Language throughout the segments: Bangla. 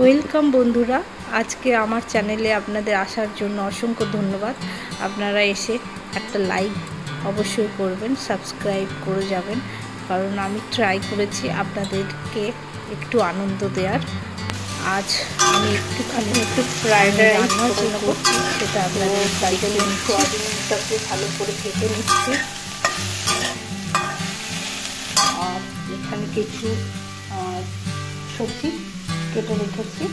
ওয়েলকাম বন্ধুরা, আজকে আমার চ্যানেলে আপনাদের আসার জন্য অসংখ্য ধন্যবাদ। আপনারা এসে একটা লাইক অবশ্যই করবেন, সাবস্ক্রাইব করে যাবেন, কারণ আমি ট্রাই করেছি আপনাদেরকে একটু আনন্দ দেওয়ার। আজ আমি একটু ফ্রাইড রাইস রান্না করছি, সেটা আপনাদের সোয়াবিনটাকে ভালো করে ভেজে নিচ্ছি। আর এখানে কিছু সবজি কেটে রেখেছি।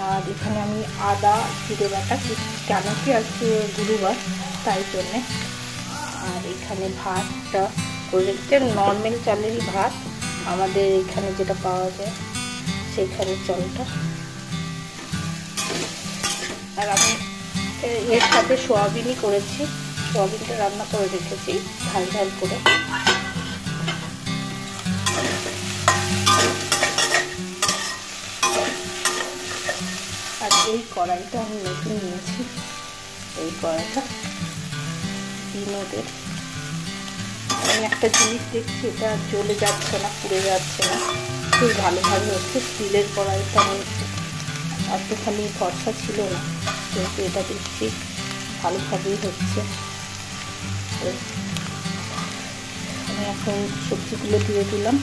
আর এখানে আমি আদা জিরে বাটা, কেন কি আজকে গুরুবার তাই জন্যে। আর এখানে ভাতটা করে রেখেছি, নর্মাল চালেরই ভাত, আমাদের এখানে যেটা পাওয়া যায় সেইখানে চালটা। আর আমি এর সাথে সোয়াবিনই করেছি, সোয়াবিনটা রান্না করে রেখেছি ঝাল ঝাল করে। আর এই কড়াইটা আমি নতুন নিয়েছি, এই কড়াইটা বিনোদের। আমি একটা জিনিস দেখছি, এটা জ্বলে যাচ্ছে না, পুড়ে যাচ্ছে না, খুব ভালোভাবে হচ্ছে। স্টিলের কড়াইটা আমি এতখানি ভরসা ছিল না, কিন্তু এটা দেখছি ভালোভাবেই হচ্ছে। আমি এখন সবজিগুলো দিয়ে দিলাম,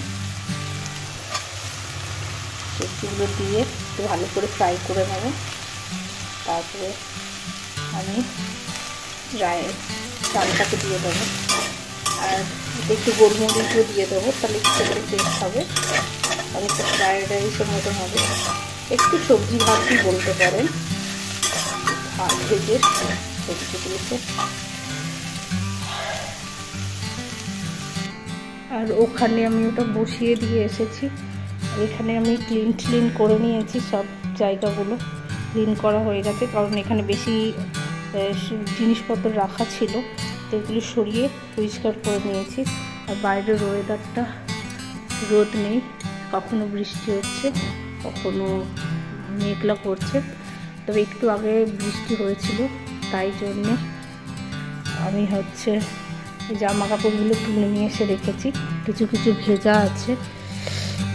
সবজিগুলো দিয়ে একটু ভালো করে ফ্রাই করে নেব। তারপরে আমি চালটাকে দিয়ে দেবো, আর একটু গোলমরিচও দিয়ে দেবো, তাহলে একটু করে টেস্ট হবে, আর একটু ফ্রাইড রাইসের মতন হবে। একটু সবজি ভাতই বলতে পারেন, ভাত ভেজে সবজিগুলোকে। আর ওখানে আমি ওটা বসিয়ে দিয়ে এসেছি। এখানে আমি ক্লিন করে নিয়েছি, সব জায়গাগুলো ক্লিন করা হয়ে গেছে, কারণ এখানে বেশি জিনিসপত্র রাখা ছিল, তো এগুলো সরিয়ে পরিষ্কার করে নিয়েছি। আর বাইরের ওয়েদারটা রোদ নেই, কখনো বৃষ্টি হচ্ছে, কখনো মেঘলা করছে। তবে একটু আগে বৃষ্টি হয়েছিল, তাই জন্যে আমি জামা কাপড়গুলো তুলে নিয়ে এসে রেখেছি। কিছু কিছু ভেজা আছে,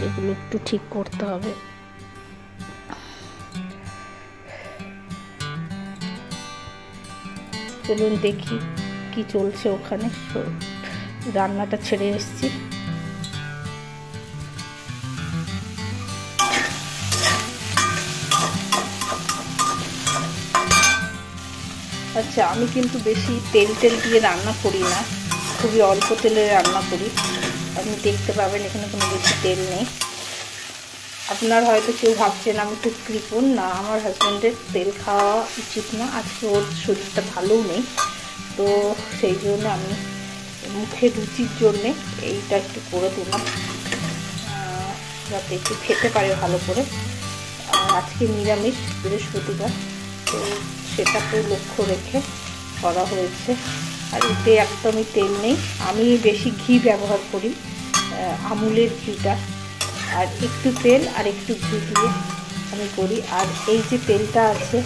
এগুলো একটু ঠিক করতে হবে। চলুন দেখি কি চলছে ওখানে। রান্নাটা ছেড়ে এসেছি। আচ্ছা, আমি কিন্তু বেশি তেল দিয়ে রান্না করি না, খুবই অল্প তেলে রান্না করি। আপনি দেখতে পাবেন এখানে কোনো বেশি তেল নেই। আপনার হয়তো কেউ ভাবছেন আমি খুব কৃপণ, না, আমার হাজব্যান্ডের তেল খাওয়া উচিত না, আজকে ওর শরীরটা ভালোও নেই, তো সেই জন্য আমি মুখের রুচির জন্যে এইটা একটু করে দিলাম, যাতে একটু খেতে পারে ভালো করে। আজকে নিরামিষ, বৃহস্পতিবার, তো সেটাকে লক্ষ্য রেখে করা হয়েছে। আর এতে একদমই তেল নেই, আমি বেশি ঘি ব্যবহার করি, আমুলের ঘিটা, আর একটু তেল আর একটু ঘি দিয়ে আমি করি। আর এই যে তেলটা আছে,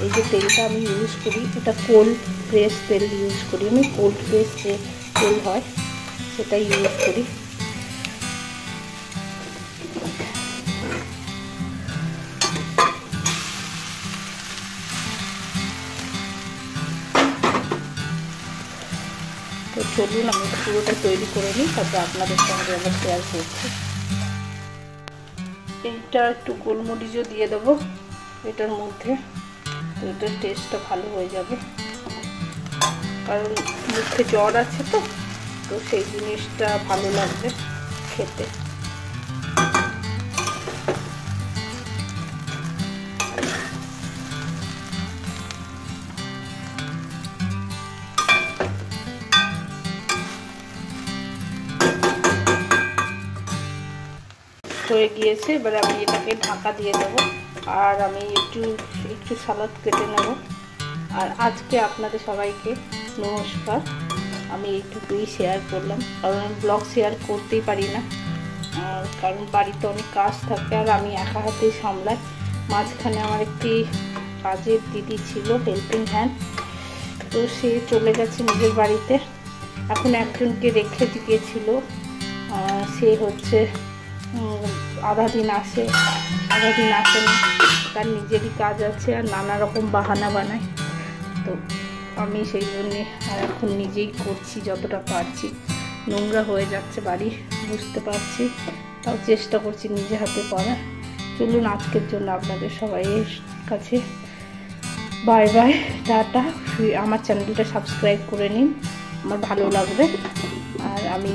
এই যে তেলটা আমি ইউজ করি, এটা কোল্ড প্রেস তেল ইউজ করি আমি, কোল্ড প্রেস যে তেল হয় সেটা ইউজ করি। তো চলুন আমি পুরোটা তৈরি করে নিই, তারপর আপনাদের সঙ্গে আবার শেয়ার করছি। এইটা একটু গোলমরিচও দিয়ে দেবো এটার মধ্যে, তো এটার টেস্টটা ভালো হয়ে যাবে, কারণ মুখে জ্বর আছে, তো সেই জিনিসটা ভালো লাগবে খেতে। হয়ে গিয়েছে, এবার আমি এটাকে ঢাকা দিয়ে দেবো, আর আমি একটু সালাদ কেটে নেব। আর আজকে আপনাদের সবাইকে নমস্কার। আমি এইটুকুই শেয়ার করলাম, কারণ আমি ব্লগ শেয়ার করতেই পারি না, কারণ বাড়িতে অনেক কাজ থাকে আর আমি একা হাতেই সামলাই। মাঝখানে আমার একটি কাজের দিদি ছিল, হেল্পিং হ্যান্ড, তো সে চলে গেছে নিজের বাড়িতে। এখন একজনকে রেখে দিয়েছিল, সে আধা দিন আসে, আধা দিন আসে না, তার নিজেরই কাজ আছে আর নানা রকম বাহানা বানায়। তো আমি সেই জন্যে আর এখন নিজেই করছি যতটা পারছি। নোংরা হয়ে যাচ্ছে বাড়ি বুঝতে পারছি, তাও চেষ্টা করছি নিজে হাতে করার। চলুন আজকের জন্য আপনাদের সবাইয়ের কাছে বাই বাই, টাটা। আমার চ্যানেলটা সাবস্ক্রাইব করে নিন, আমার ভালো লাগবে। আর আমি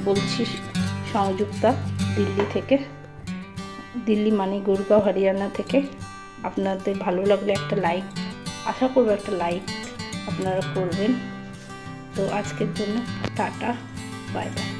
বলছি সংযুক্তা, দিল্লি থেকে, দিল্লি মানে গুরগাঁও হরিয়ানা থেকে। আপনাদের ভালো লাগলে একটা লাইক, আশা করবো একটা লাইক আপনারা করবেন। তো আজকের জন্য টাটা, বাই বাই।